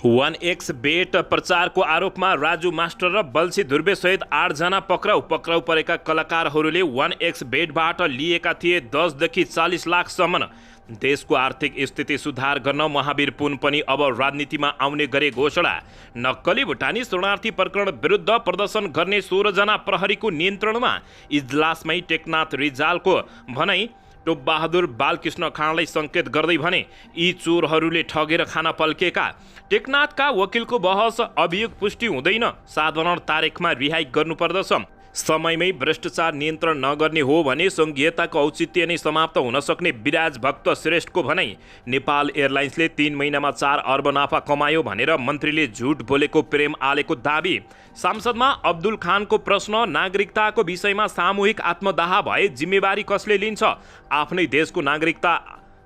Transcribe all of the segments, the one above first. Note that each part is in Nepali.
1x बेट प्रचारको आरोपमा राजु मास्टर र बल्छी ध्रुवे सहित 8 जना पक्राउ परेका कलाकारहरूले 1x बेटबाट लिएका थिए 10 देखि 40 लाखसम्म। देशको आर्थिक स्थिति सुधार गर्न महावीर पुन पनि अब राजनीतिमा आउने गरे घोषणा। नक्कली भुटानी शरणार्थी प्रकरण विरुद्ध प्रदर्शन गर्ने 16 जना प्रहरीको नियन्त्रणमा। इजलासमै टेकनाथ रिजालको भनाई टोपबहादुर बालकृष्ण खाँडलाई संकेत गर्दै भने यी चोरहरूले ठगेर खान पल्केका। टेकनाथका वकिलको बहस अभियोग पुष्टि हुँदैन, साधारण तारिखमा रिहाई गर्नुपर्दछ। समयमै भ्रष्टाचार नियन्त्रण नगर्ने हो भने संघीयताको औचित्य नै समाप्त हुन सक्ने विराज भक्त श्रेष्ठको भनाई। नेपाल एयरलाइन्सले 3 महिनामा 4 अर्ब नाफा कमायो भनेर मन्त्रीले झुट बोलेको प्रेम आलेको दाबी। सांसदमा अब्दुल खानको प्रश्न, नागरिकताको विषयमा सामूहिक आत्मदाह भए जिम्मेवारी कसले लिन्छ? आफ्नै देशको नागरिकता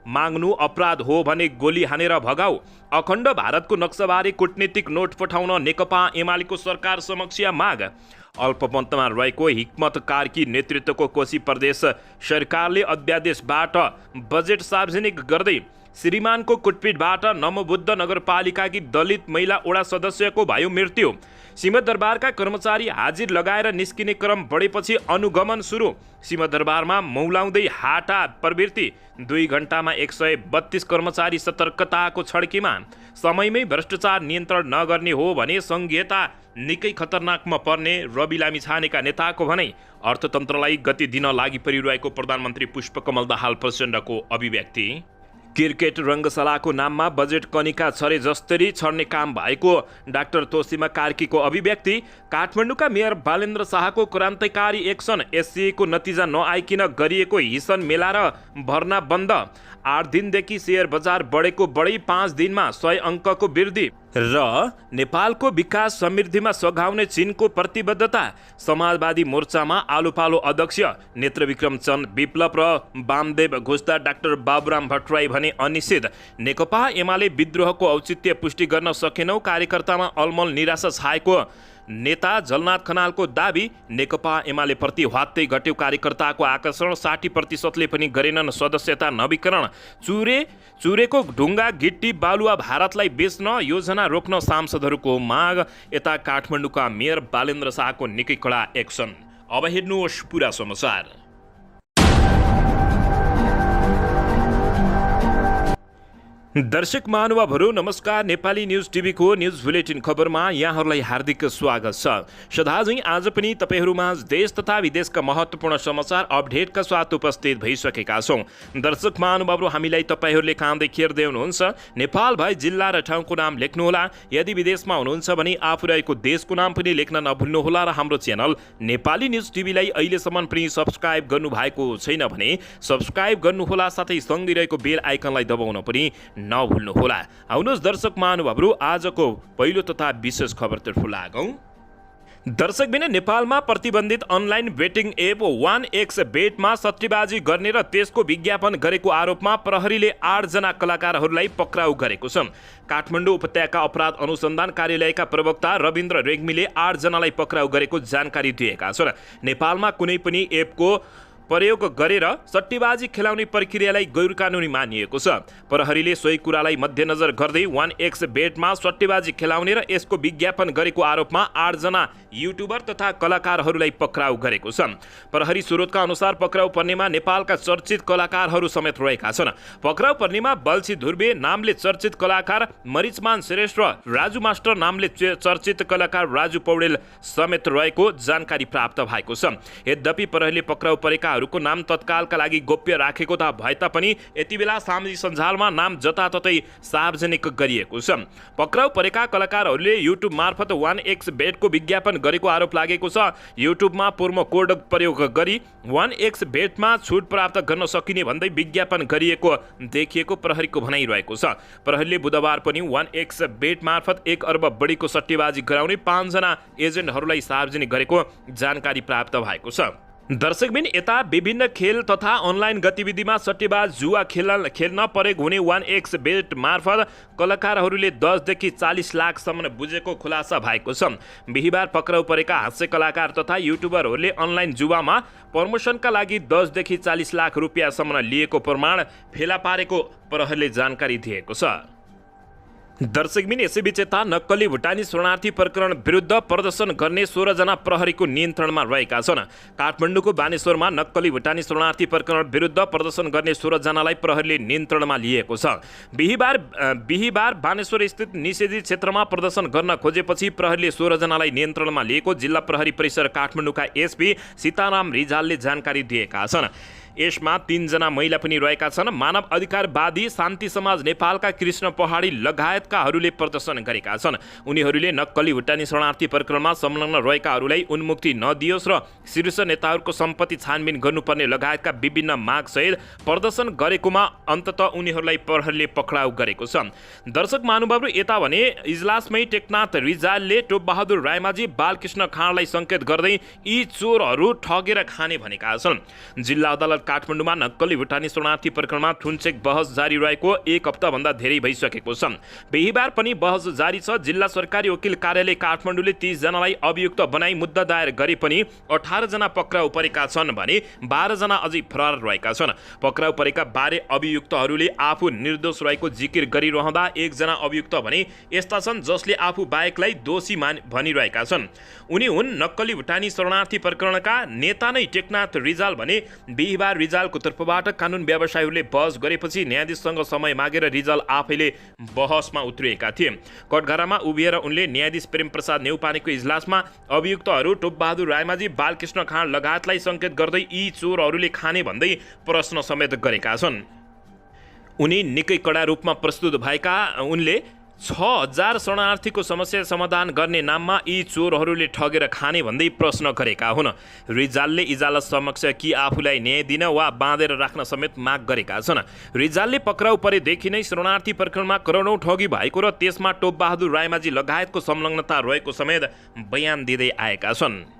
माग्नु अपराध हो भने गोली हानेर भगाऊ। अखण्ड भारतको नक्साबारे कूटनीतिक नोट पठाउन नेकपा एमालेको सरकार समक्ष माग। अल्पमतमा रहेको हिक्मत कार्की नेतृत्वको कोशी प्रदेश सरकारले अध्यादेशबाट बजेट सार्वजनिक गर्दै श्रीमानको कुटपिटबाट नमोबुद्ध नगरपालिकाकी दलित महिला वडा सदस्यको भयो मृत्यु। सिंहदरबारका कर्मचारी हाजिर लगाएर निस्किने क्रम बढेपछि अनुगमन सुरु। सिंहदरबारमा मौलाउँदै हाटा प्रवृत्ति। 2 घण्टामा 132 कर्मचारी सतर्कताको छड्कीमा। समयमै भ्रष्टाचार नियन्त्रण नगर्ने हो भने संघीयता निकै खतरनाकमा पर्ने रवि लामिछानेका नेताको भनाई। अर्थतन्त्रलाई गति दिन लागि परिरहेको प्रधानमन्त्री पुष्पकमल दाहाल प्रचण्डको अभिव्यक्ति। क्रिकेट रङ्गशालाको नाममा बजेट कनिका छरे जस्तरी छर्ने काम भएको डाक्टर तोसीमा कार्कीको अभिव्यक्ति। काठमाडौँका मेयर बालेन्द्र शाहको क्रान्तिकारी एक्सन। एससीएको नतिजा नआइकिन गरिएको हिसन मेला र भर्ना बन्द। 8 दिनदेखि सेयर बजार बढेको बढी 5 दिनमा 100 अङ्कको वृद्धि। र नेपालको विकास समृद्धिमा सघाउने चीनको प्रतिबद्धता। समाजवादी मोर्चामा आलोपालो अध्यक्ष नेत्रविक्रम चन्द विप्लव र वामदेव घोषदा डाक्टर बाबुराम भट्टराई भने अनिश्चित। नेकपा एमाले विद्रोहको औचित्य पुष्टि गर्न सकेनौ, कार्यकर्तामा अलमल निराशा छाएको नेता जलनाथ खनालको दाबी। नेकपा एमाले प्रति ह्वात्तै घट्यो कार्यकर्ताको आकर्षण। 60% पनि गरेनन् सदस्यता नवीकरण। चुरेको ढुङ्गा गिट्टी बालुवा भारतलाई बेच्न योजना रोक्न सांसदहरूको माग। यता काठमाडौँका मेयर बालेन्द्र शाहको निकै कडा एक्सन। अब हेर्नुहोस् पुरा समाचार। दर्शक महानुभावहरू नमस्कार। नेपाली न्युज टिभीको न्युज बुलेटिन खबरमा यहाँहरूलाई हार्दिक स्वागत छ। सदाझैँ आज पनि तपाईँहरूमाझ देश तथा विदेशका महत्त्वपूर्ण समाचार अपडेटका साथ उपस्थित भइसकेका छौँ। दर्शक महानुभावहरू, हामीलाई तपाईँहरूले कहाँ हेर्दै हुनुहुन्छ नेपाल भए जिल्ला र ठाउँको नाम लेख्नुहोला। यदि विदेशमा हुनुहुन्छ भने आफू रहेको देशको नाम पनि लेख्न नभुल्नुहोला। र हाम्रो च्यानल नेपाली न्युज टिभीलाई अहिलेसम्म पनि सब्सक्राइब गर्नुभएको छैन भने सब्सक्राइब गर्नुहोला, साथै सँगै रहेको बेल आइकनलाई दबाउन पनि नभुल्नुहोला। आउनुहोस् दर्शक महानुभावहरू, आजको पहिलो तथा विशेष खबरतर्फ लागौं। दर्शकबिन, नेपालमा प्रतिबन्धित अनलाइन बेटिङ एप 1x बेटमा सट्टीबाजी गर्ने र त्यसको विज्ञापन गरेको आरोपमा प्रहरीले 8 जना कलाकारहरूलाई पक्राउ गरेको छ। काठमाडौँ उपत्यका अपराध अनुसन्धान कार्यालयका प्रवक्ता रविन्द्र रेग्मीले 8 जनालाई पक्राउ गरेको जानकारी दिएका छन्। नेपालमा कुनै पनि एपको प्रयोग गरेर सट्टीबाजी खेलाउने प्रक्रियालाई गैरकानुनी मानिएको छ। प्रहरीले सोही कुरालाई मध्यनजर गर्दै 1x बेटमा सट्टीबाजी खेलाउने र यसको विज्ञापन गरेको आरोपमा 8 जना युट्युबर तथा कलाकारहरूलाई पक्राउ गरेको छ। प्रहरी स्रोतका अनुसार पक्राउ पर्नेमा नेपालका चर्चित कलाकारहरू समेत रहेका छन्। पक्राउ पर्नेमा बल्छी ध्रुवे नामले चर्चित कलाकार मरिचमान श्रेष्ठ र राजु मास्टर नामले चर्चित कलाकार राजु पौडेल समेत रहेको जानकारी प्राप्त भएको छ। यद्यपि प्रहरीले पक्राउ परेका को नाम तत्कालका लागि गोप्य राखेको भए तापनि यति बेला सामाजिक सञ्जालमा नाम जताततै सार्वजनिक गरिएको छ। पक्राउ परेका कलाकारहरूले युट्युब मार्फत 1x बेटको विज्ञापन गरेको आरोप लागेको छ। युट्युबमा प्रोमो कोड प्रयोग गरी 1x बेटमा छुट प्राप्त गर्न सकिने भन्दै विज्ञापन गरिएको देखिएको प्रहरीको भनाइरहेको छ। प्रहरीले बुधबार पनि 1x बेट मार्फत 1 अर्ब बढीको सट्टीबाजी गराउने 5 जना एजेन्टहरूलाई सार्वजनिक गरेको जानकारी प्राप्त भएको छ। दर्शकबिन, यता विभिन्न खेल तथा अनलाइन गतिविधिमा सट्टीबाज जुवा खेल्न प्रयोग हुने 1x बेट मार्फत कलाकारहरूले 10 देखि 40 लाखसम्म बुझेको खुलासा भएको छ। बिहिबार पक्राउ परेका हास्य कलाकार तथा युट्युबरहरूले अनलाइन जुवामा प्रमोसनका लागि 10 देखि 40 लाख रुपियाँसम्म लिएको प्रमाण फेला पारेको प्रहरीले जानकारी दिएको छ। दर्शकबिन यसैबीच यता नक्कली भुटानी शरणार्थी प्रकरण विरुद्ध प्रदर्शन गर्ने 16 जना प्रहरीको नियन्त्रणमा रहेका छन्। काठमाडौँको बानेश्वरमा नक्कली भुटानी शरणार्थी प्रकरण विरुद्ध प्रदर्शन गर्ने 16 जनालाई प्रहरीले नियन्त्रणमा लिएको छ। बिहीबार बानेश्वर स्थित निषेधित क्षेत्रमा प्रदर्शन गर्न खोजेपछि प्रहरीले 16 जनालाई नियन्त्रणमा लिएको जिल्ला प्रहरी परिसर काठमाडौँका एसपी सीताराम रिजालले जानकारी दिएका छन्। यसमा 3 जना महिला पनि रहेका छन्। मानव अधिकारवादी शान्ति समाज नेपालका कृष्ण पहाडी लगायतकाहरूले प्रदर्शन गरेका छन्। उनीहरूले नक्कली भुटानी शरणार्थी प्रकरणमा संलग्न रहेकाहरूलाई उन्मुक्ति नदियोस् र शीर्ष नेताहरूको सम्पत्ति छानबिन गर्नुपर्ने लगायतका विभिन्न मागसहित प्रदर्शन गरेकोमा अन्ततः उनीहरूलाई प्रहरीले पक्राउ गरेको छ। दर्शक महानुभावहरू, यता भने इजलासमै टेकनाथ रिजालले टोपबहादुर रायमाझी बालकृष्ण खाँडलाई सङ्केत गर्दै यी चोरहरू ठगेर खाने भनेका छन्। जिल्ला अदालत काठमाडौँमा नक्कली भुटानी शरणार्थी प्रकरणमा ठुनचेक बहस जारी रहेको 1 हप्ताभन्दा धेरै भइसकेको छ। बिहीबार पनि बहस जारी छ। जिल्ला सरकारी वकिल कार्यालय काठमाडौँले 30 जनालाई अभियुक्त बनाई मुद्दा दायर गरे पनि 18 जना पक्राउ परेका छन् भने 12 जना अझै फरार रहेका छन्। पक्राउ परेका 12 अभियुक्तहरूले आफू निर्दोष रहेको जिकिर गरिरहँदा 1 जना अभियुक्त भने यस्ता छन् जसले आफू बाहेकलाई दोषी भनिरहेका छन्। उनी हुन् नक्कली भुटानी शरणार्थी प्रकरणका नेता नै टेकनाथ रिजाल भने बिहीबार रिजालको तर्फबाट कानुन व्यवसायीहरूले बहस गरेपछि न्यायाधीशसँग समय मागेर रिजाल आफैले बहसमा उत्रिएका थिए। कटघरामा उभिएर उनले न्यायाधीश प्रेम प्रसाद नेउपानेको इजलासमा अभियुक्तहरू टोपबहादुर रायमाझी बालकृष्ण खाँड लगायतलाई सङ्केत गर्दै यी चोरहरूले खाने भन्दै प्रश्न समेत गरेका छन्। उनी निकै कडा रूपमा प्रस्तुत भएका उनले 6000 शरणार्थीको समस्या समाधान गर्ने नाममा यी चोरहरूले ठगेर खाने भन्दै प्रश्न गरेका हुन्। रिजालले इजलास समक्ष कि आफूलाई न्याय दिन वा बाँधेर राख्न समेत माग गरेका छन्। रिजालले पक्राउ परेदेखि नै शरणार्थी प्रकरणमा करोडौँ ठगी भएको र त्यसमा टोपबहादुर रायमाझी लगायतको संलग्नता रहेको समेत बयान दिँदै आएका छन्।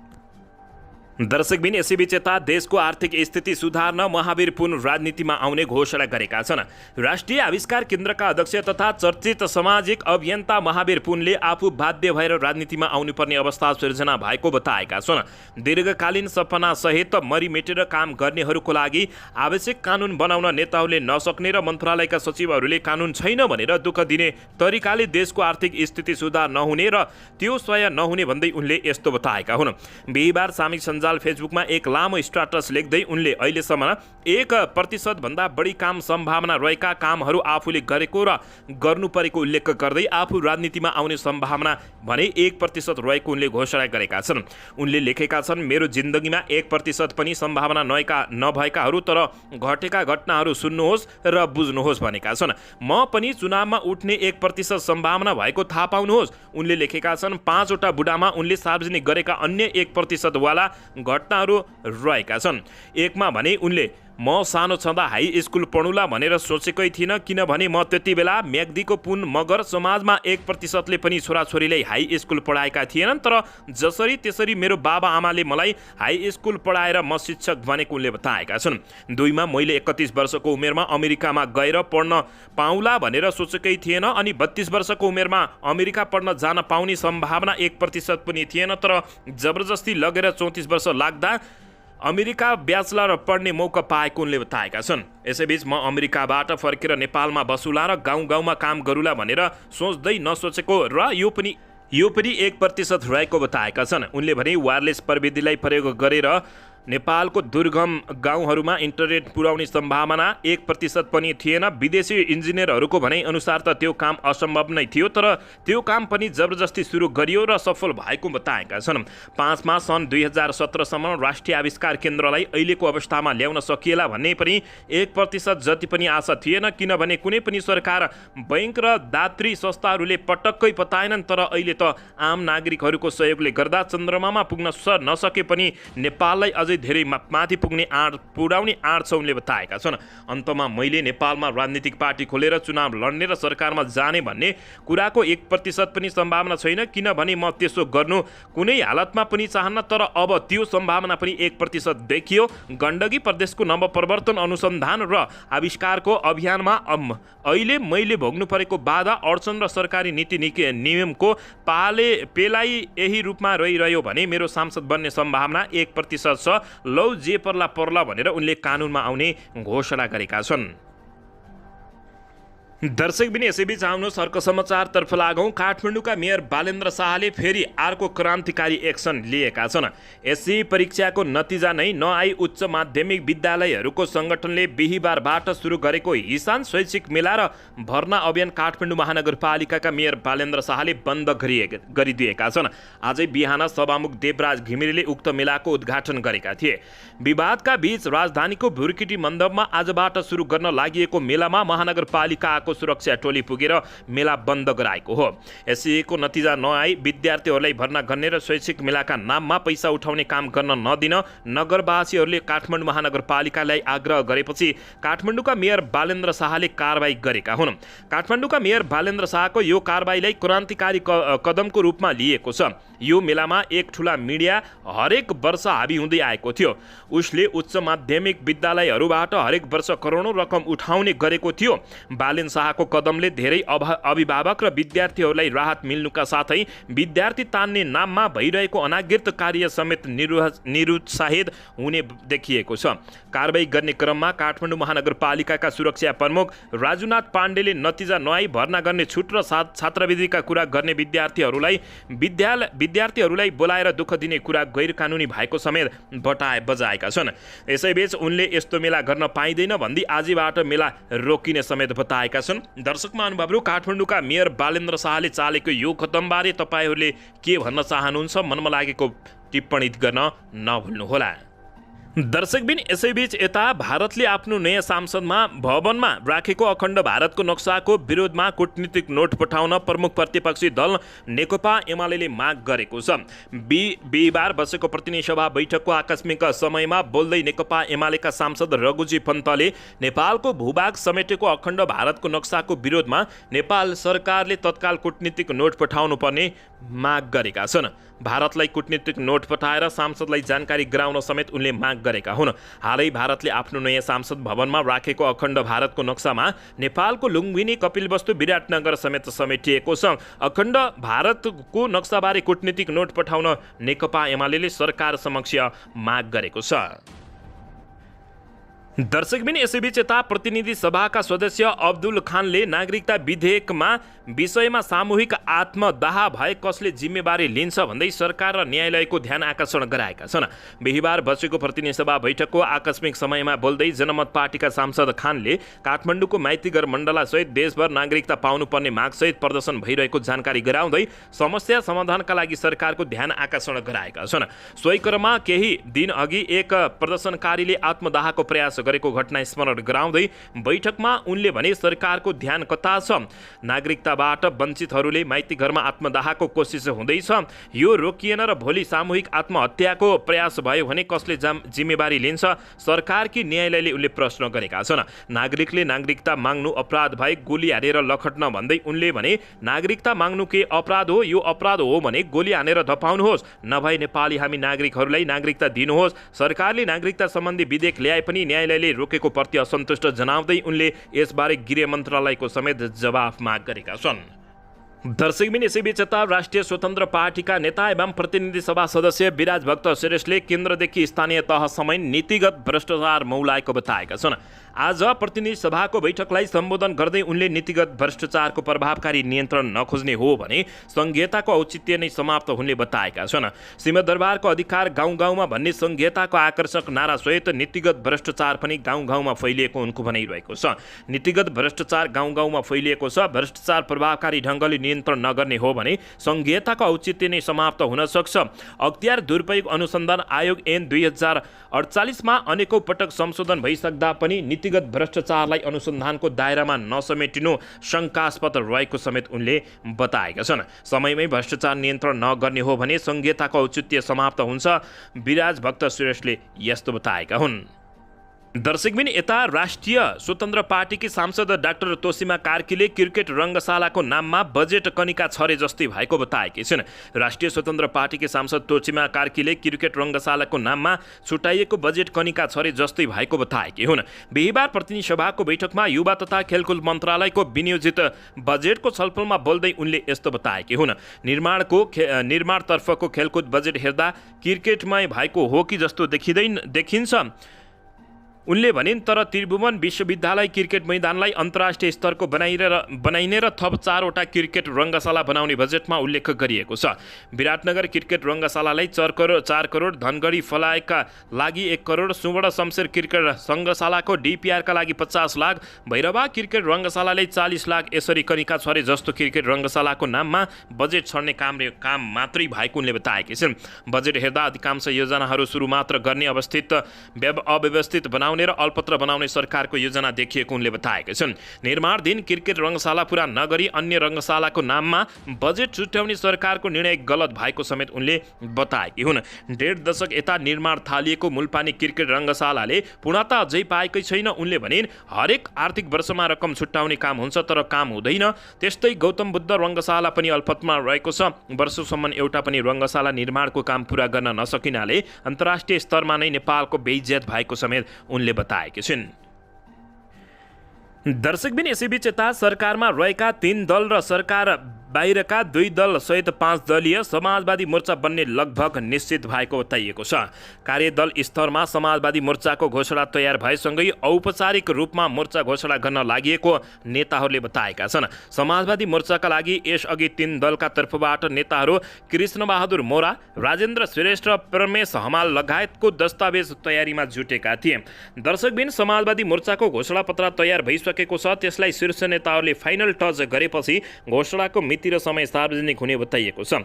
दर्शकबिन यसैबीच यता देशको आर्थिक स्थिति सुधार्न महावीर पुन राजनीतिमा आउने घोषणा गरेका छन्। राष्ट्रिय आविष्कार केन्द्रका अध्यक्ष तथा चर्चित सामाजिक अभियन्ता महावीर पुनले आफू बाध्य भएर राजनीतिमा आउनुपर्ने अवस्था सिर्जना भएको बताएका छन्। दीर्घकालीन सपना सहित मरिमेटेर काम गर्नेहरूको लागि आवश्यक कानुन बनाउन नेताहरूले नसक्ने र मन्त्रालयका सचिवहरूले कानुन छैन भनेर दुःख दिने तरिकाले देशको आर्थिक स्थिति सुधार नहुने र त्यो स्वयं नहुने भन्दै उनले यस्तो बताएका हुन्। बिहीबार सामाजिक सञ्जाल फेसबुकमा एक लामो स्ट्याटस लेख्दै उनले अहिलेसम्म 1% भन्दा बढी काम सम्भावना रहेका कामहरू आफूले गरेको र गर्नु परेको उल्लेख गर्दै आफू राजनीतिमा आउने सम्भावना भने 1% रहेको उनले घोषणा गरेका छन्। उनले लेखेका छन्, मेरो जिन्दगीमा 1% पनि सम्भावना नभएकाहरू तर घटेका घटनाहरू सुन्नुहोस् र बुझ्नुहोस् भनेका छन्। म पनि चुनावमा उठ्ने 1% सम्भावना भएको थाहा पाउनुहोस्। उनले लेखेका छन्, 5 वटा बुडामा उनले सार्वजनिक गरेका अन्य 1% वाला घटनाहरू रहेका छन्। एकमा भने उनले म सानो छँदा हाई स्कुल पढौँला भनेर सोचेकै थिइनँ, किनभने म त्यति बेला म्याग्दीको पुन मगर समाजमा 1%ले पनि छोराछोरीलाई हाई स्कुल पढाएका थिएनन्, तर जसरी त्यसरी मेरो बाबा आमाले मलाई हाई स्कुल पढाएर म शिक्षक बनेको उनले बताएका छन्। 2मा मैले 31 वर्षको उमेरमा अमेरिकामा गएर पढ्न पाउँला भनेर सोचेकै थिएन अनि 32 वर्षको उमेरमा अमेरिका पढ्न जान पाउने सम्भावना 1% पनि थिएन, तर जबरजस्ती लगेर 34 वर्ष लाग्दा अमेरिका ब्याचलर पढ्ने मौका पाएको उनले बताएका छन्। यसैबीच म अमेरिकाबाट फर्केर नेपालमा बसुला र गाउँ गाउँमा काम गरूला भनेर सोच्दै नसोचेको र यो पनि 1% रहेको बताएका छन्। उनले भने वायरलेस प्रविधिलाई प्रयोग गरेर नेपालको दुर्गम गाउँहरूमा इन्टरनेट पुर्याउने सम्भावना 1% पनि थिएन। विदेशी इन्जिनियरहरूको भनाइ अनुसार त त्यो काम असम्भव नै थियो, तर त्यो काम पनि जबरजस्ती सुरु गरियो र सफल भएको बताएका छन्। 5मा सन् 2017सम्म राष्ट्रिय आविष्कार केन्द्रलाई अहिलेको अवस्थामा ल्याउन सकिएला भन्ने पनि 1% जति पनि आशा थिएन, किनभने कुनै पनि सरकार, बैंक र दात्री संस्थाहरूले पटक्कै बताएनन्। तर अहिले त आम नागरिकहरूको सहयोगले गर्दा चन्द्रमामा पुग्न नसके पनि नेपाललाई अझै धेरै माथि पुग्ने पुर्याउने आँट छ उनले बताएका छन्। अन्तमा मैले नेपालमा राजनीतिक पार्टी खोलेर चुनाव लड्ने र सरकारमा जाने भन्ने कुराको 1% पनि सम्भावना छैन, किनभने म त्यसो गर्नु कुनै हालतमा पनि चाहन्न, तर अब त्यो सम्भावना पनि 1% देखियो। गण्डकी प्रदेशको नवप्रवर्तन अनुसन्धान र आविष्कारको अभियानमा अहिले मैले भोग्नु परेको बाधा अडचन र सरकारी नीति नियमको पेलाई यही रूपमा रहिरह्यो भने मेरो सांसद बन्ने सम्भावना 1% छ। लौ जे पर्ला पर्ला भनेर उनले कानुनमा आउने घोषणा गरेका छन्। दर्शकबिन यसैबीच आउनुहोस् अर्को समाचारतर्फ लागौँ। काठमाडौँका मेयर बालेन्द्र शाहले फेरि अर्को क्रान्तिकारी एक्सन लिएका छन्। एससी परीक्षाको नतिजा नै नआई उच्च माध्यमिक विद्यालयहरूको सङ्गठनले बिहिबारबाट सुरु गरेको हिसान शैक्षिक मेला र भर्ना अभियान काठमाडौँ महानगरपालिकाका मेयर बालेन्द्र शाहले बन्द गरिदिएका छन्। आजै बिहान सभामुख देवराज घिमिरेले उक्त मेलाको उद्घाटन गरेका थिए। विवादका बीच राजधानीको भुरकिटी मण्डपमा आजबाट सुरु गर्न लागि मेलामा महानगरपालिका सुरक्षा टोली पुगेर मेला बन्द गराएको हो। एससीको नतिजा नआई विद्यार्थीहरूलाई भर्ना गर्ने र शैक्षिक मेलाका नाममा पैसा उठाउने काम गर्न नदिन नगरवासीहरूले काठमाडौँ महानगरपालिकालाई आग्रह गरेपछि काठमाडौँका मेयर बालेन्द्र शाहले कारबाही गरेका हुन्। काठमाडौँका मेयर बालेन्द्र शाहको यो कारबाहीलाई क्रान्तिकारी कदमको रूपमा लिएको छ। यो मेलामा एक ठुला मिडिया हरेक वर्ष हाबी हुँदै आएको थियो। उसले उच्च माध्यमिक विद्यालयहरूबाट हरेक वर्ष करोडौँ रकम उठाउने गरेको थियो। बालेन्द्र शाहको कदमले धेरै अभिभावक र विद्यार्थीहरूलाई राहत मिल्नुका साथै विद्यार्थी तान्ने नाममा भइरहेको अनागृत कार्य समेत निरुत्साहित हुने देखिएको छ। कारबाही गर्ने क्रममा काठमाडौँ महानगरपालिकाका सुरक्षा प्रमुख राजुनाथ पाण्डेले नतिजा नआई भर्ना गर्ने छुट र छात्रवृत्तिका कुरा गर्ने विद्यार्थीहरूलाई बोलाएर दुःख दिने कुरा गैर कानुनी भएको समेत बजाएका छन्। यसैबीच उनले यस्तो मेला गर्न पाइँदैन भन्दै आजबाट मेला रोकिने समेत बताएका छन्। दर्शक महानुभावहरू, काठमाडौँका मेयर बालेन्द्र शाहले चालेको यो कदमबारे तपाईँहरूले के भन्न चाहनुहुन्छ? मनमा लागेको टिप्पणी गर्न नभुल्नुहोला। दर्शकबिन यसैबीच यता भारतले आफ्नो नयाँ संसदमा भवनमा राखेको अखण्ड भारतको नक्साको विरोधमा कूटनीतिक नोट पठाउन प्रमुख प्रतिपक्षी दल नेकपा एमाले माग गरेको छ। बिहिबार बसेको प्रतिनिधि सभा बैठकको आकस्मिक समयमा बोल्दै नेकपा एमालेका सांसद रघुजी पन्तले नेपालको भूभाग समेटेको अखण्ड भारतको नक्साको विरोधमा नेपाल सरकारले तत्काल कूटनीतिक नोट पठाउनु पर्ने माग गरेका छन्। भारतलाई कूटनीतिक नोट पठाएर सांसदलाई जानकारी गराउन समेत उनले माग गरेका हुन्। हालै भारतले आफ्नो नयाँ संसद भवनमा राखेको अखण्ड भारतको नक्सामा नेपालको लुम्बिनी, कपिलवस्तु, विराटनगर समेत समेटिएको छ। अखण्ड भारतको नक्साबारे कूटनीतिक नोट पठाउन नेकपा एमाले सरकार समक्ष माग गरेको छ। दर्शकबिन यसैबीच यता प्रतिनिधि सभाका सदस्य अब्दुल खानले नागरिकता विधेयकमा विषयमा सामूहिक आत्मदाह भए कसले जिम्मेवारी लिन्छ भन्दै सरकार र न्यायालयको ध्यान आकर्षण गराएका छन्। बिहिबार बसेको प्रतिनिधि सभा बैठकको आकस्मिक समयमा बोल्दै जनमत पार्टीका सांसद खानले काठमाडौँको माइतीघर मण्डलासहित देशभर नागरिकता पाउनुपर्ने मागसहित प्रदर्शन भइरहेको जानकारी गराउँदै समस्या समाधानका लागि सरकारको ध्यान आकर्षण गराएका छन्। सोही क्रममा केही दिन अघि एक प्रदर्शनकारीले आत्मदाहको प्रयास गरेको घटना स्मरण गराउँदै बैठकमा उनले भने सरकारको ध्यान कता छ? नागरिकताबाट वञ्चितहरूले माइतीघरमा आत्मदाहको कोसिस हुँदैछ। यो रोकिएन र भोलि सामूहिक आत्महत्याको प्रयास भयो भने कसले जिम्मेवारी लिन्छ? सरकार कि न्यायालयले उनले प्रश्न गरेका छन्। नागरिकले नागरिकता माग्नु अपराध भए गोली हानेर लखट्न भन्दै उनले भने नागरिकता माग्नु के अपराध हो? यो अपराध हो भने गोली हानेर धपाउनुहोस्, नभए नेपाली हामी नागरिकहरूलाई नागरिकता दिनुहोस्। सरकारले नागरिकता सम्बन्धी विधेयक ल्याए पनि न्यायालयले रोकेको प्रति असन्तुष्ट जनाउँदै उनले यसबारे गृह मन्त्रालयको समेत जवाफ माग गरेका छन्। दर्शकबिन यसैबीच यता राष्ट्रिय स्वतन्त्र पार्टीका नेता एवं प्रतिनिधि सभा सदस्य विराज भक्त श्रेष्ठले केन्द्रदेखि स्थानीय तहसम्म नीतिगत भ्रष्टाचार मौलाएको बताएका छन्। आज प्रतिनिधि सभाको बैठकलाई सम्बोधन गर्दै उनले नीतिगत भ्रष्टाचारको प्रभावकारी नियन्त्रण नखोज्ने हो भने संघीयताको औचित्य नै समाप्त हुने बताएका छन्। सिंहदरबारको अधिकार गाउँ गाउँमा भन्ने संघीयताको आकर्षक नारासहित नीतिगत भ्रष्टाचार पनि गाउँ गाउँमा फैलिएको उनको भनाइरहेको छ। नीतिगत भ्रष्टाचार गाउँ गाउँमा फैलिएको छ। भ्रष्टाचार प्रभावकारी ढङ्गले नियन्त्रण नगर्ने हो भने संघीयताको औचित्य नै समाप्त हुन सक्छ। अख्तियार दुरुपयोग अनुसन्धान आयोग ऐन 2048मा अनेकौं पटक संशोधन भइसक्दा पनि नीतिगत भ्रष्टाचारलाई अनुसन्धानको दायरामा नसमेटिनु शङ्कास्पद रहेको समेत उनले बताएका छन्। समयमै भ्रष्टाचार नियन्त्रण नगर्ने हो भने संघीयताको औचित्य समाप्त हुन्छ। विराज भक्त श्रेष्ठले यस्तो बताएका हुन्। दर्शकबिन यता राष्ट्रिय स्वतन्त्र पार्टीकी सांसद डाक्टर तोसीमा कार्कीले क्रिकेट रङ्गशालाको नाममा बजेट कनिका छरे जस्तै भएको बताएकी छिन्। राष्ट्रिय स्वतन्त्र पार्टीकी सांसद तोसीमा कार्कीले क्रिकेट रङ्गशालाको नाममा छुट्याइएको बजेट कनिका छरे जस्तै भएको बताएकी हुन्। बिहिबार प्रतिनिधि सभाको बैठकमा युवा तथा खेलकुद मन्त्रालयको विनियोजित बजेटको छलफलमा बोल्दै उनले यस्तो बताएकी हुन्। निर्माणतर्फको खेलकुद बजेट हेर्दा क्रिकेटमै भएको हो कि जस्तो देखिन्छ। उनले भनिन् तर त्रिभुवन विश्वविद्यालय क्रिकेट मैदानलाई अन्तर्राष्ट्रिय स्तरको बनाइने र थप 4वटा क्रिकेट रङ्गशाला बनाउने बजेटमा उल्लेख गरिएको छ। विराटनगर क्रिकेट रङ्गशालालाई 4 करोड, धनगढी फलायका लागि 1 करोड, सुवर्ण शमशेर क्रिकेट रङ्गशालाको डिपिआरका लागि 50 लाख, भैरवा क्रिकेट रङ्गशालालाई 40 लाख, यसरी कनिका छरे जस्तो क्रिकेट रङ्गशालाको नाममा बजेट छर्ने काम मात्रै भएको उनले बताएकी छिन्। बजेट हेर्दा अधिकांश योजनाहरू सुरु मात्र गर्ने, अव्यवस्थित बनाउने र अल्पत्र बनाउने सरकारको योजना देखिएको उनले बताएका छन्। निर्माणाधीन क्रिकेट रङ्गशाला पूरा नगरी अन्य रङ्गशालाको नाममा बजेट छुट्याउने सरकारको निर्णय गलत भएको समेत उनले बताएकी हुन्। 1.5 दशक यता निर्माण थालिएको मुलपानी क्रिकेट रङ्गशालाले पूर्णता अझै पाएकै छैन। उनले भनिन् हरेक आर्थिक वर्षमा रकम छुट्याउने काम हुन्छ तर काम हुँदैन। त्यस्तै गौतम बुद्ध रङ्गशाला पनि अल्पतमा रहेको छ। वर्षौसम्म एउटा पनि रङ्गशाला निर्माणको काम पूरा गर्न नसकिनाले अन्तर्राष्ट्रिय स्तरमा नै नेपालको बेइज्जत भएको समेत उनले बताएकी छिन्। दर्शकबिन यसैबीच यता सरकारमा रहेका 3 दल र सरकार बाहिरका 2 दल सहित 5 दलीय समाजवादी मोर्चा बन्ने लगभग निश्चित भएको बताइएको छ। कार्यदल स्तरमा समाजवादी मोर्चाको घोषणा तयार भएसँगै औपचारिक रूपमा मोर्चा घोषणा गर्न लागिएको नेताहरूले बताएका छन्। समाजवादी मोर्चाका लागि यसअघि 3 दलका तर्फबाट नेताहरू कृष्णबहादुर मोरा, राजेन्द्र श्रेष्ठ र परमेश हमाल लगायतको दस्तावेज तयारीमा जुटेका थिए। दर्शकबिन समाजवादी मोर्चाको घोषणापत्र तयार भइसकेको छ। त्यसलाई शीर्ष नेताहरूले फाइनल टच गरेपछि घोषणाको मिति र समय सार्वजनिक हुने बताइएको छ।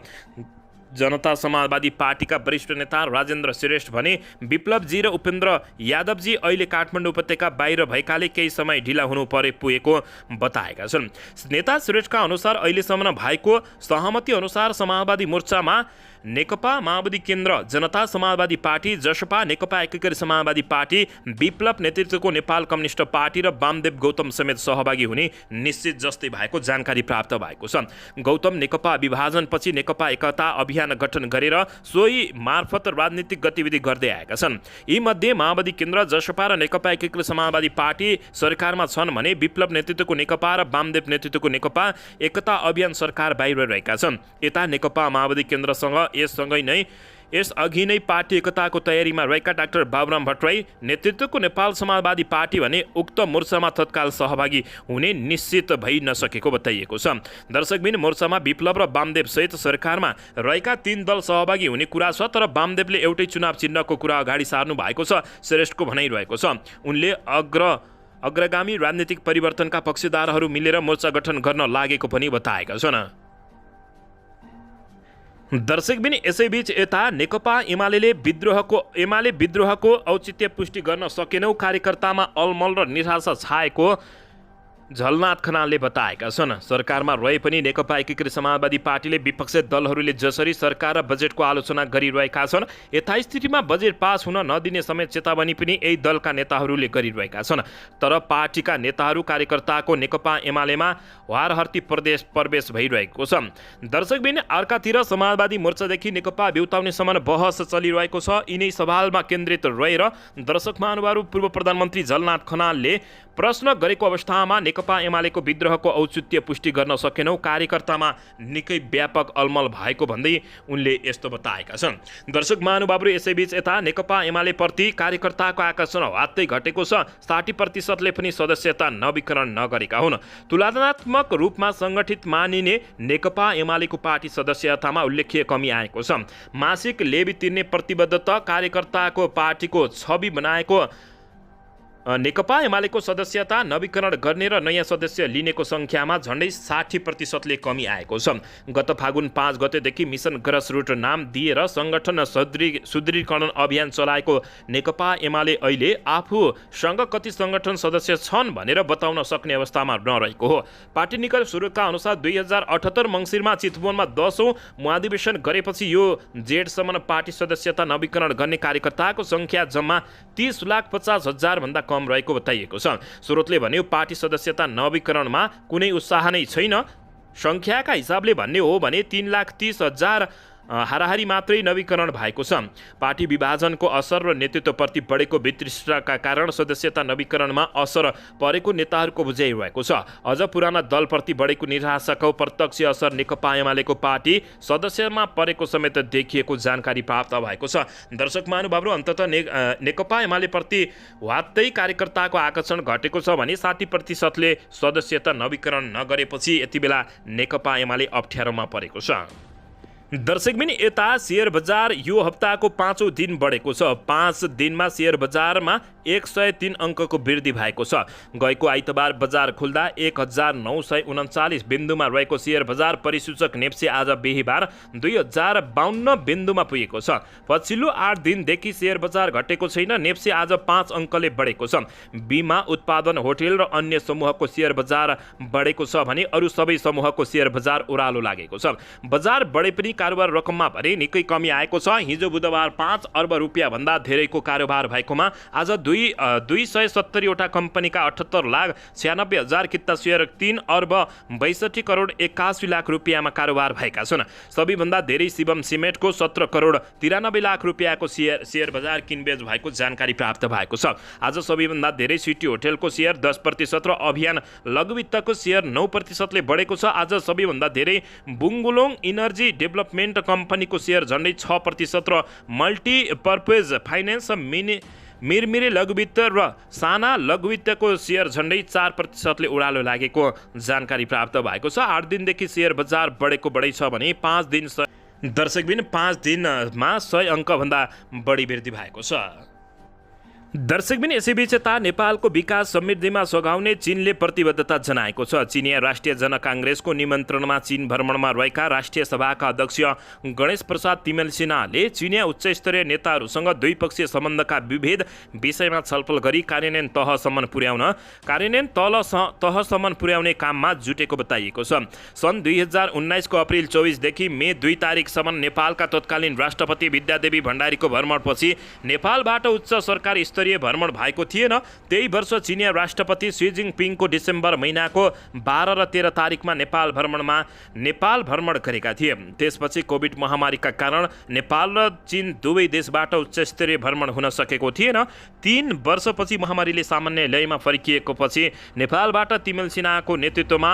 जनता समाजवादी पार्टीका वरिष्ठ नेता राजेन्द्र श्रेष्ठ भने विप्लवजी र उपेन्द्र यादवजी अहिले काठमाडौँ उपत्यका बाहिर भएकाले केही समय ढिला हुनु पुगेको बताएका छन्। नेता श्रेष्ठका अनुसार अहिलेसम्म भएको सहमति अनुसार समाजवादी मोर्चामा नेकपा माओवादी केन्द्र, जनता समाजवादी पार्टी, जसपा, नेकपा एकीकृत समाजवादी पार्टी, विप्लव नेतृत्वको नेपाल कम्युनिस्ट पार्टी र वामदेव गौतम समेत सहभागी हुने निश्चित जस्तै भएको जानकारी प्राप्त भएको छ। गौतम नेकपा विभाजनपछि नेकपा एकता अभियान गठन गरेर सोही मार्फत राजनीतिक गतिविधि गर्दै आएका छन्। यी मध्ये माओवादी केन्द्र, जसपा र नेकपा एकीकृत समाजवादी पार्टी सरकारमा छन् भने विप्लव नेतृत्वको नेकपा र वामदेव नेतृत्वको नेकपा एकता अभियान सरकार बाहिर रहेका छन्। यता नेकपा माओवादी केन्द्रसँग यसअघि नै पार्टी एकताको तयारीमा रहेका डाक्टर बाबुराम भट्टराई नेतृत्वको नेपाल समाजवादी पार्टी भने उक्त मोर्चामा तत्काल सहभागी हुने निश्चित भइ नसकेको बताइएको छ। दर्शकबिन मोर्चामा विप्लव र वामदेव सहित सरकारमा रहेका 3 दल सहभागी हुने कुरा छ तर वामदेवले एउटै चुनाव चिन्हको कुरा अगाडि सार्नु भएको छ, श्रेष्ठको भनाइरहेको छ। उनले अग्रगामी राजनीतिक परिवर्तनका पक्षधरहरू मिलेर मोर्चा गठन गर्न लागेको पनि बताएका छन्। दर्शकबिन यसैबीच यता नेकपा एमाले विद्रोहको औचित्य पुष्टि गर्न सकेनौ, कार्यकर्तामा अलमल र निराशा छाएको झलनाथ खनालले बताएका छन्। सरकारमा रहे पनि नेकपा एकीकृत समाजवादी पार्टीले विपक्षी दलहरूले जसरी सरकार र बजेटको आलोचना गरिरहेका छन्, यथास्थितिमा बजेट पास हुन नदिने समेत चेतावनी पनि यही दलका नेताहरूले गरिरहेका छन्। तर पार्टीका नेताहरू कार्यकर्ताको नेकपा एमालेमा वारहर्ती प्रवेश भइरहेको छ। दर्शकबिन अर्कातिर समाजवादी मोर्चादेखि नेकपा ब्युताउनेसम्म बहस चलिरहेको छ। यिनै सवालमा केन्द्रित रहेर दर्शक महानुभाव पूर्व प्रधानमन्त्री झलनाथ खनालले प्रश्न गरेको अवस्थामा नेकपा एमालेको विद्रोहको औचित्य पुष्टि गर्न सकेनौ, कार्यकर्तामा निकै व्यापक अलमल भएको भन्दै उनले यस्तो बताएका छन्। दर्शक महानुभावहरू यसैबीच यता नेकपा एमाले प्रति कार्यकर्ताको आकर्षण ह्वात्तै घटेको छ। 60% पनि सदस्यता नवीकरण नगरेका हुन्। तुलनात्मक रूपमा सङ्गठित मानिने नेकपा एमालेको पार्टी सदस्यतामा उल्लेख्य कमी आएको छ। मासिक लेबी तिर्ने प्रतिबद्धता कार्यकर्ताको पार्टीको छवि बनाएको नेकपा एमालेको सदस्यता नवीकरण गर्ने र नयाँ सदस्य लिनेको सङ्ख्यामा झन्डै 60%ले कमी आएको छ। गत फागुन 5 गतेदेखि मिसन ग्रासरुट नाम दिएर सङ्गठन सुदृढीकरण अभियान चलाएको नेकपा एमाले अहिले आफूसँग कति सङ्गठन सदस्य छन् भनेर बताउन सक्ने अवस्थामा नरहेको हो। पार्टी निकट स्रोतका अनुसार 2078 मङ्सिरमा चितवनमा 10औं महाधिवेशन गरेपछि यो जेठसम्म पार्टी सदस्यता नवीकरण गर्ने कार्यकर्ताको सङ्ख्या जम्मा 30,50,000 भन्दा कम रहेको बताइएको छ। स्रोतले भन्यो पार्टी सदस्यता नवीकरणमा कुनै उत्साह नै छैन। सङ्ख्याका हिसाबले भन्ने हो भने 3,30,000 हाराहारी मात्रै नवीकरण भएको छ। पार्टी विभाजनको असर र नेतृत्वप्रति बढेको वितृष्णताका कारण सदस्यता नवीकरणमा असर परेको नेताहरूको बुझाइ रहेको छ। अझ पुराना दलप्रति बढेको निराशाको प्रत्यक्ष असर नेकपा एमालेको पार्टी सदस्यमा परेको समेत देखिएको जानकारी प्राप्त भएको छ। दर्शक महानुभावहरू, अन्ततः नेकपा एमालेप्रति वात्तै कार्यकर्ताको आकर्षण घटेको छ भने 60% सदस्यता नवीकरण नगरेपछि यति बेला नेकपा एमाले अप्ठ्यारोमा परेको छ। दर्शकबिन, यता शेयर बजार यो हप्ताको 5औं दिन बढेको छ। 5 दिनमा शेयर बजारमा 103 अङ्कको वृद्धि भएको छ। गएको आइतबार बजार खुल्दा 1939 बिन्दुमा रहेको शेयर बजार परिसूचक नेप्से आज बिहीबार 2052 बिन्दुमा पुगेको छ। पछिल्लो 8 दिनदेखि शेयर बजार घटेको छैन। नेप्से आज 5 अङ्कले बढेको छ। बिमा उत्पादन, होटेल र अन्य समूहको शेयर बजार बढेको छ भने अरू सबै समूहको शेयर बजार ओह्रालो लागेको छ। बजार बढे पनि कारोबार रकममा भने निकै कमी आएको छ। हिजो बुधबार 5 अर्ब रुपियाँ भन्दा धेरैको कारोबार भएकोमा आज 270वटा कम्पनीका 78,96,000 किता सेयर 3 अर्ब 62 करोड 81 लाख रुपियाँमा कारोबार भएका छन्। सबैभन्दा धेरै शिवम सिमेन्टको 17 करोड 93 लाख रुपियाँको सेयर बजार किनबेच भएको जानकारी प्राप्त भएको छ। आज सबैभन्दा धेरै सिटी होटेलको सेयर 10% र अभियान लघुवित्तको सेयर 9%ले बढेको छ। आज सबैभन्दा धेरै बुङ्गुलोङ इनर्जी डेभलपमेन्ट कम्पनीको सेयर झन्डै 6% र मल्टिपर्पज फाइनेन्स मिरमिरे लघुवित्त र साना लघुवित्तको सेयर झन्डै 4%ले उडालो लागेको जानकारी प्राप्त भएको छ। 8 दिनदेखि शेयर बजार बढेको बढै छ भने 5 दिन दर्शकबिन 5 दिनमा 100 अङ्कभन्दा बढी वृद्धि भएको छ। दर्शकबिन, यसैबीच यता नेपालको विकास समृद्धिमा सघाउने चीनले प्रतिबद्धता जनाएको छ। चीनिया राष्ट्रिय जनकाङ्ग्रेसको निमन्त्रणमा चीन भ्रमणमा रहेका राष्ट्रिय सभाका अध्यक्ष गणेश प्रसाद तिमेल सिन्हाले चीनिया उच्चस्तरीय नेताहरूसँग द्विपक्षीय सम्बन्धका विभेद विषयमा छलफल गरी कार्यान्वयन तहसम्म पुर्याउने काममा जुटेको बताइएको छ। सन् 2019 को अप्रिल 24 देखि मे 2 तारिकसम्म नेपालका तत्कालीन राष्ट्रपति विद्यादेवी भण्डारीको भ्रमणपछि नेपालबाट उच्च सरकारी भ्रमण भएको थिएन। त्यही वर्ष चीनिया राष्ट्रपति सी जिनपिङको डिसेम्बर महिनाको 12 र 13 तारिकमा नेपाल भ्रमण गरेका थिए। त्यसपछि कोभिड महामारीका कारण नेपाल र चीन दुवै देशबाट उच्चस्तरीय भ्रमण हुन सकेको थिएन। 3 वर्षपछि महामारीले सामान्य लयमा फर्किएको पछि नेपालबाट तिमेल सिन्हाको नेतृत्वमा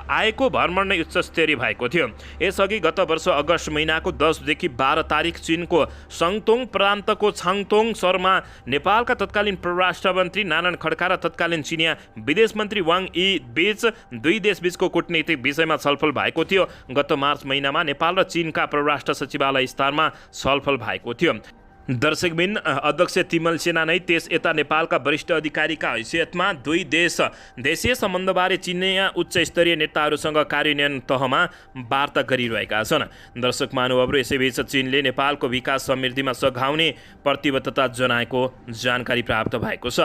आएको भ्रमण नै उच्चस्तरीय भएको थियो। यसअघि गत वर्ष अगस्त महिनाको 10 देखि 12 तारिक चीनको सङ्तोङ प्रान्तको छाङतोङ सहरमा नेपालका तत्कालीन परराष्ट्र मन्त्री नारायण खड्का र तत्कालीन चिनिया विदेश मन्त्री वाङ यी बीच दुई देशबीचको कूटनीतिक विषयमा छलफल भएको थियो। गत मार्च महिनामा नेपाल र चीनका परराष्ट्र सचिवालय स्तरमा छलफल भएको थियो। दर्शकबिन, अध्यक्ष तिमेल सिन्हा नै त्यस यता नेपालका वरिष्ठ अधिकारीका हैसियतमा दुई देशीय सम्बन्धबारे चिनिया उच्च स्तरीय नेताहरूसँग कार्यान्वयन तहमा वार्ता गरिरहेका छन्। दर्शक महानुभावहरू, यसैबीच चीनले नेपालको विकास समृद्धिमा सघाउने प्रतिबद्धता जनाएको जानकारी प्राप्त भएको छ।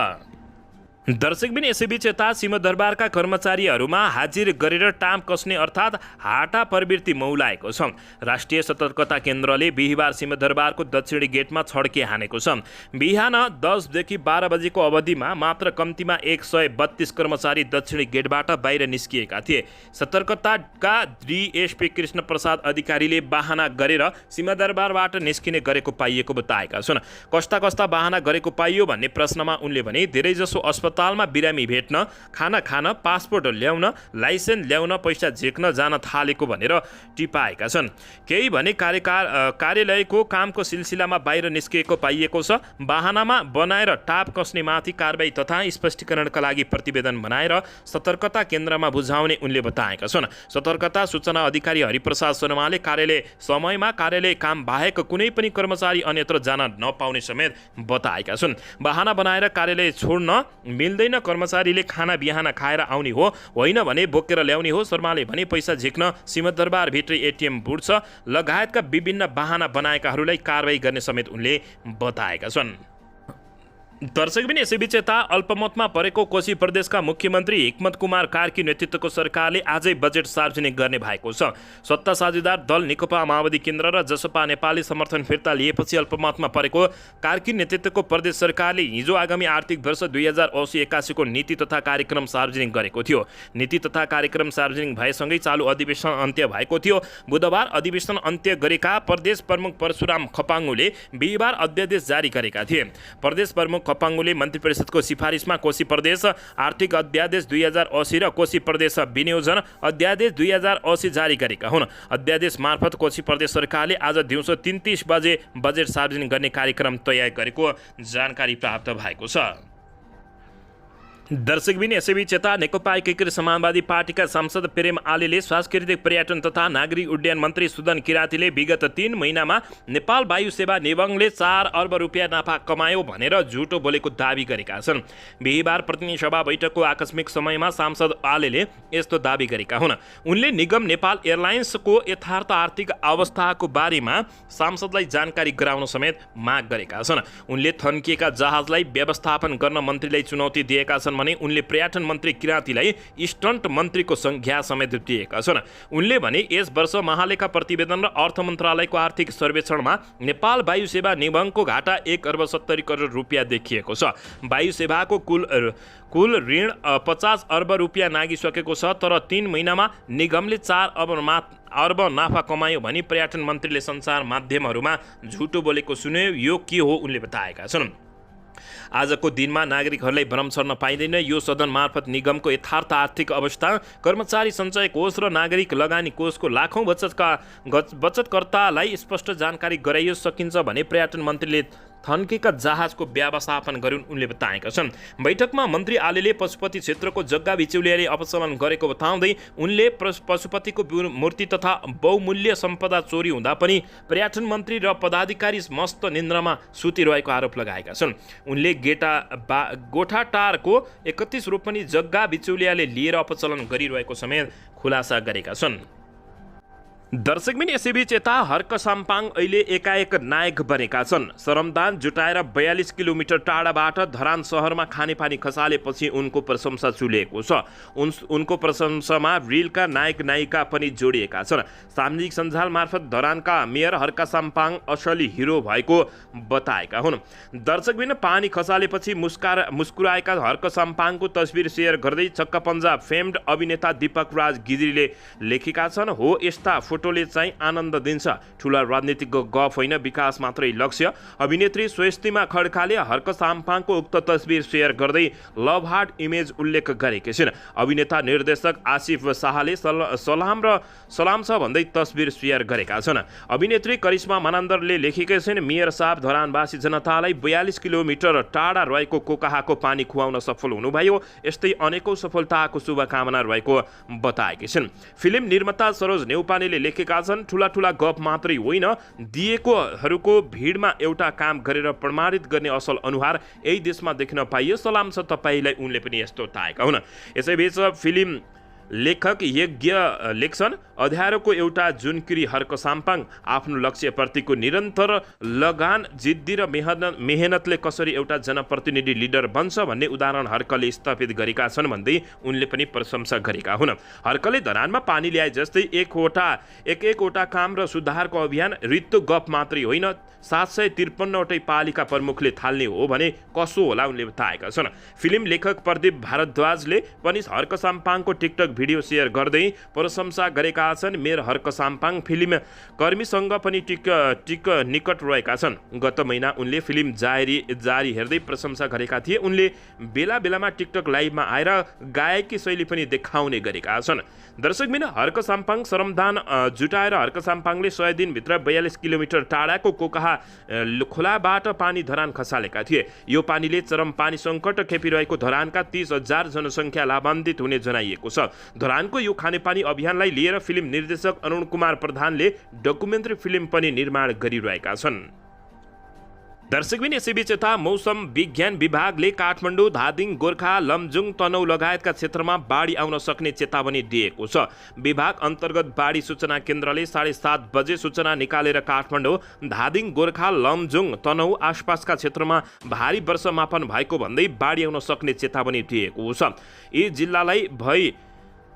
दर्शकबिन, यसैबीच यता सिंहदरबारका कर्मचारीहरूमा हाजिर गरेर टाम कसने अर्थात् हाटा प्रवृत्ति मौलाएको छ। राष्ट्रिय सतर्कता केन्द्रले बिहीबार सिंहदरबारको दक्षिणी गेटमा छड्के हानेको छ। बिहान 10 देखि 12 बजेको अवधिमा मात्र कम्तीमा 132 कर्मचारी दक्षिणी गेटबाट बाहिर निस्किएका थिए। सतर्कताका डीएसपी कृष्ण प्रसाद अधिकारीले बाहना गरेर सिंहदरबारबाट निस्किने गरेको पाइएको बताएका छन्। कस्ता कस्ता बाहना गरेको पाइयो भन्ने प्रश्नमा उनले भने धेरैजसो अस्पतालमा बिरामी भेट्न, खाना खान, पासपोर्ट ल्याउन, लाइसेन्स ल्याउन, पैसा झेक्न जान थालेको भनेर टिपाएका छन्। केही भने कार्यालयको कामको सिलसिलामा बाहिर निस्किएको पाइएको छ। बाहनामा बनाएर टाप कसने माथि कारबाही तथा स्पष्टीकरणका लागि प्रतिवेदन बनाएर सतर्कता केन्द्रमा बुझाउने उनले बताएका छन्। सतर्कता सूचना अधिकारी हरिप्रसाद शर्माले समयमा कार्यालय काम बाहेक कुनै पनि कर्मचारी अन्यत्र जान नपाउने समेत बताएका छन्। बाहना बनाएर कार्यालय छोड्न मिल्दैन, कर्मचारीले खाना बिहान खाएर आउने हो, होइन भने बोकेर ल्याउने हो। शर्माले भने पैसा झिक्न सिंहदरबारभित्रै एटिएम बुट्छ लगायतका विभिन्न बाहना बनाएकाहरूलाई कारबाही गर्ने समेत उनले बताएका छन्। दर्शकबिन यसैबीच यता अल्पमतमा परेको कोशी प्रदेशका मुख्यमन्त्री हिक्मत कुमार कार्की नेतृत्वको सरकारले आजै बजेट सार्वजनिक गर्ने भएको छ। सत्ता साझेदार दल नेकपा माओवादी केन्द्र र जसपा नेपालले समर्थन फिर्ता लिएपछि अल्पमतमा परेको कार्की नेतृत्वको प्रदेश सरकारले हिजो आगामी आर्थिक वर्ष 2080-81 को नीति तथा कार्यक्रम सार्वजनिक गरेको थियो। नीति तथा कार्यक्रम सार्वजनिक भएसँगै चालु अधिवेशन अन्त्य भएको थियो। बुधबार अधिवेशन अन्त्य गरेका प्रदेश प्रमुख परशुराम खपाङ्गुले बिहिबार अध्यादेश जारी गरेका थिए। प्रदेश प्रमुख खपाङ्गुले मन्त्री परिषदको सिफारिसमा कोशी प्रदेश आर्थिक अध्यादेश 2080 र कोशी प्रदेश विनियोजन अध्यादेश 2080 जारी गरेका हुन्। अध्यादेश मार्फत कोशी प्रदेश सरकारले आज दिउँसो 3:30 बजे बजेट सार्वजनिक गर्ने कार्यक्रम तयार गरेको जानकारी प्राप्त भएको छ। दर्शकबिन यसैबीच यता नेकपा एकीकृत समाजवादी पार्टीका सांसद प्रेम आलेले सांस्कृतिक पर्यटन तथा नागरिक उड्डयन मन्त्री सुदन किरातीले विगत 3 महिनामा नेपाल वायु सेवा निगमले 4 अर्ब रुपियाँ नाफा कमायो भनेर झुटो बोलेको दावी गरेका छन्। बिहिबार प्रतिनिधि सभा बैठकको आकस्मिक समयमा सांसद आलेले यस्तो दावी गरेका हुन्। उनले निगम नेपाल एयरलाइन्सको यथार्थ आर्थिक अवस्थाको बारेमा सांसदलाई जानकारी गराउन समेत माग गरेका छन्। उनले थन्किएका जहाजलाई व्यवस्थापन गर्न मन्त्रीलाई चुनौती दिएका छन् भने उनले पर्यटन मन्त्री किरातीलाई स्टन्ट मन्त्रीको संज्ञा समेत दिएका छन्। उनले भने यस वर्ष महालेखा प्रतिवेदन र अर्थ मन्त्रालयको आर्थिक सर्वेक्षणमा नेपाल वायु सेवा निगमको घाटा 1 अर्ब 70 करोड रुपियाँ देखिएको छ। वायु सेवाको कुल ऋण 50 अर्ब रुपियाँ नागिसकेको छ, तर 3 महिनामा निगमले 4 अर्ब नाफा कमायो भनी पर्यटन मन्त्रीले सञ्चार माध्यमहरूमा झुटो बोलेको सुन्यो। यो के हो उनले बताएका छन्। आजको दिनमा नागरिकहरूलाई भ्रम सर्न पाइँदैन। यो सदन मार्फत निगमको यथार्थ आर्थिक अवस्था, कर्मचारी सञ्चय कोष र नागरिक लगानी कोषको लाखौँ बचतकर्तालाई स्पष्ट जानकारी गराइयो सकिन्छ भने पर्यटन मन्त्रीले थन्केका जहाजको व्यवस्थापन गरून् उनले बताएका छन्। बैठकमा मन्त्री आलेले पशुपति क्षेत्रको जग्गा बिचौलियाले अपचलन गरेको बताउँदै उनले पशुपतिको मूर्ति तथा बहुमूल्य सम्पदा चोरी हुँदा पनि पर्यटन मन्त्री र पदाधिकारी मस्त निन्द्रामा सुतिरहेको आरोप लगाएका छन्। उनले गोठाटारको 31 रोपनी जग्गा बिचौलियाले लिएर अपचलन गरिरहेको समेत खुलासा गरेका छन्। दर्शकबिन यसैबीच यता हर्क साम्पाङ अहिले एकाएक नायक बनेका छन्। श्रमदान जुटाएर 42 किलोमिटर टाढाबाट धरान सहरमा खानेपानी खसालेपछि उनको प्रशंसा चुलिएको छ। उनको प्रशंसामा रिलका नायक नायिका पनि जोडिएका छन्। सामाजिक सञ्जाल मार्फत धरानका मेयर हर्क साम्पाङ असली हिरो भएको बताएका हुन्। दर्शकबिन पानी खसालेपछि मुस्कुराएका हर्क साम्पाङको तस्बिर सेयर गर्दै चक्का पन्जाब फेम्ड अभिनेता दीपक राज गिद्रीले लेखेका छन्, हो यस्ता फोटोले चाहिँ आनन्द दिन्छ। ठुला राजनीतिक गफ होइन, विकास मात्रै लक्ष्य। अभिनेत्री स्वस्तिमा खड्काले हर्क साम्पाङको उक्त तस्बिर सेयर गर्दै लभ हार्ट इमेज उल्लेख गरेकी छिन्। अभिनेता निर्देशक आसिफ शाहले सलाम छ भन्दै तस्बिर सेयर गरेका छन्। अभिनेत्री करिश्मा मनान्दरले लेखेकै छिन्, मेयर साहब धरानवासी जनतालाई 42 किलोमिटर टाढा रहेको कोकाहाको पानी खुवाउन सफल हुनुभयो। यस्तै अनेकौं सफलताको शुभकामना रहेको बताएकी छिन्। फिल्म निर्माता सरोज नेउपानेले लेखेका छन्, ठुला गफ मात्रै होइन, दिएकोहरूको भिडमा एउटा काम गरेर प्रमाणित गर्ने असल अनुहार यही देशमा देख्न पाइयो। सलाम छ तपाईलाई, उनले पनि यस्तो ताएका हुन्। यसैबीच फिल्म लेखक यज्ञ लेख्छन्, अध्यारोको एउटा जुनकिरी हर्क साम्पाङ आफ्नो लक्ष्यप्रतिको निरन्तर लगान, जिद्दी र मेहनतले कसरी एउटा जनप्रतिनिधि लिडर बन्छ भन्ने उदाहरण हर्कले स्थापित गरेका छन् भन्दै उनले पनि प्रशंसा गरेका हुन्। हर्कले धरानमा पानी ल्याए जस्तै एकवटा काम र सुधारको अभियान रित्तो गफ मात्रै होइन, 753वटै पालिका प्रमुखले थाल्ने हो भने कसो होला उनले बताएका छन्। फिल्म लेखक प्रदीप भारद्वाजले पनि हर्क साम्पाङको टिकटक भिडियो सेयर गर्दै प्रशंसा गरेका छन्। मेयर हर्क साम्पाङ फिल्म कर्मीसँग पनि टिक निकट रहेका छन्। गत महिना उनले फिल्म जारी हेर्दै प्रशंसा गरेका थिए। उनले बेलामा टिकटक लाइभमा आएर गायकी शैली पनि देखाउने गरेका छन्। दर्शकबिन हर्क साम्पाङ श्रमदान जुटाएर हर्क साम्पाङले 100 दिनभित्र 42 किलोमिटर टाढाको कोकाहा खोलाबाट पानी धरान खसालेका थिए। यो पानीले चरम पानी सङ्कट खेपिरहेको धरानका 30,000 जनसङ्ख्या लाभान्वित हुने जनाइएको छ। धरानको यो खानेपानी अभियानलाई लिएर फिल्म निर्देशक अरुण कुमार प्रधानले डकुमेन्ट्री फिल्म पनि निर्माण गरिरहेका छन्। दर्शकबिन यसैबीच यता मौसम विज्ञान विभागले काठमाडौँ, धादिङ, गोर्खा, लमजुङ, तनहुँ लगायतका क्षेत्रमा बाढी आउन सक्ने चेतावनी दिएको छ। विभाग अन्तर्गत बाढी सूचना केन्द्रले 7:30 बजे सूचना निकालेर काठमाडौँ, धादिङ, गोर्खा, लमजुङ, तनहुँ आसपासका क्षेत्रमा भारी वर्षामापन भएको भन्दै बाढी आउन सक्ने चेतावनी दिएको छ।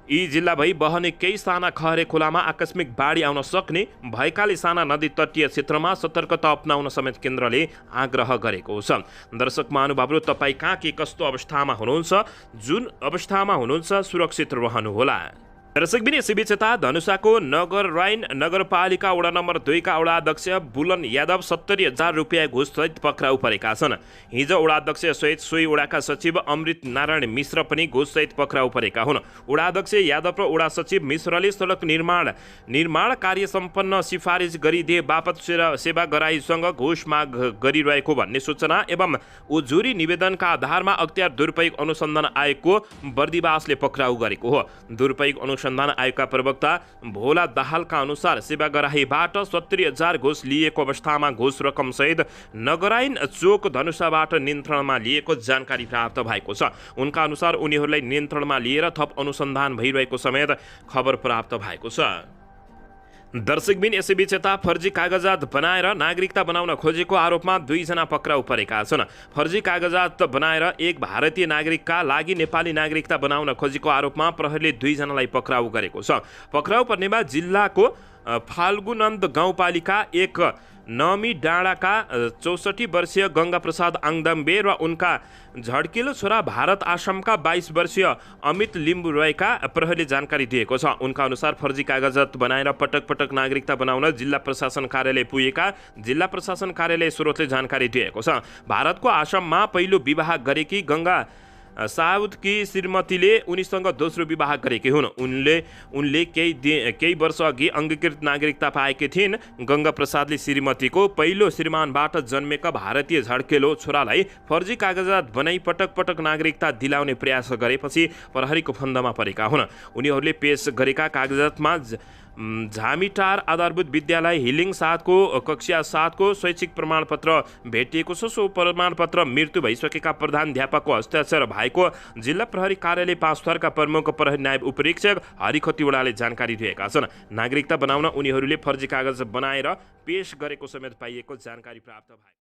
यी जिल्ला भई बहने केही साना खहरे खोलामा आकस्मिक बाढी आउन सक्ने भएकाले साना नदी तटीय क्षेत्रमा सतर्कता अपनाउन समेत केन्द्रले आग्रह गरेको छ। दर्शक महानुभावहरू, तपाईँ कहाँ के कस्तो अवस्थामा हुनुहुन्छ, जुन अवस्थामा हुनुहुन्छ सुरक्षित रहनुहोला। दर्शकबिन यसैबीच यता धनुषाको नगरराइन नगरपालिका वडा नम्बर 2 का वडाध्यक्ष बुलन यादव 70,000 रुपियाँ घुससहित पक्राउ परेका छन्। हिजो वडाध्यक्ष सहित सोही वडाका सचिव अमृत नारायण मिश्र पनि घुससहित पक्राउ परेका हुन्। वडाध्यक्ष यादव र वडा सचिव मिश्रले सडक निर्माण कार्य सम्पन्न सिफारिस गरिदिए बापत सेवा गराईसँग घुस माग गरिरहेको भन्ने सूचना एवं उजुरी निवेदनका आधारमा अख्तियार दुरुपयोग अनुसन्धान आयोगको बर्दिवासले पक्राउ गरेको हो। दुरुपयोग अनुसन्धान आयोगका प्रवक्ता भोला दाहालका अनुसार सेवाग्राहीबाट 70,000 घुस लिएको अवस्थामा घुस रकम सहित नगराइन चोक धनुषाबाट नियन्त्रणमा लिएको जानकारी प्राप्त भएको छ। उनका अनुसार उनीहरूलाई नियन्त्रणमा लिएर थप अनुसन्धान भइरहेको समेत खबर प्राप्त भएको छ। दर्शकबिन यसैबीच यता फर्जी कागजात बनाएर नागरिकता बनाउन खोजेको आरोपमा 2 जना पक्राउ परेका छन्। फर्जी कागजात बनाएर एक भारतीय नागरिकका लागि नेपाली नागरिकता बनाउन खोजेको आरोपमा प्रहरीले 2 जनालाई पक्राउ गरेको छ। पक्राउ पर्नेमा जिल्लाको फाल्गुनन्द गाउँपालिका 1 नमी डाँडाका 64 वर्षीय गंगा प्रसाद आङदाम्बे र उनका झड्किलो छोरा भारत आसामका 22 वर्षीय अमित लिम्बू रहेका प्रहरीले जानकारी दिएको छ। उनका अनुसार फर्जी कागजात बनाएर पटक पटक नागरिकता बनाउन जिल्ला प्रशासन कार्यालय पुगेका जिल्ला प्रशासन कार्यालय स्रोतले जानकारी दिएको छ। भारतको आसाममा पहिलो विवाह गरेकी गंगा साउदकी श्रीमतीले उनीसँग दोस्रो विवाह गरेकी हुन्। उनले केही वर्ष अघि अङ्गीकृत नागरिकता पाएकी थिइन्। गंगा प्रसादले श्रीमतीको पहिलो श्रीमानबाट जन्मेका भारतीय झड्केलो छोरालाई फर्जी कागजात बनाई पटक पटक नागरिकता दिलाउने प्रयास गरेपछि प्रहरीको फन्दामा परेका हुन्। उनीहरूले पेश गरेका कागजातमा झामीटार आधारभूत विद्यालय हिलिङ 7 को कक्षा 7 को शैक्षिक प्रमाणपत्र भेटिएको छ। सो प्रमाणपत्र मृत्यु भइसकेका प्रधानाध्यापकको हस्ताक्षर भएको जिल्ला प्रहरी कार्यालय 5 थरका प्रमुख प्रहरी नायब उपरीक्षक हरिखतिवडाले जानकारी दिएका छन्। नागरिकता बनाउन उनीहरूले फर्जी कागज बनाएर पेश गरेको समेत पाइएको जानकारी प्राप्त भयो।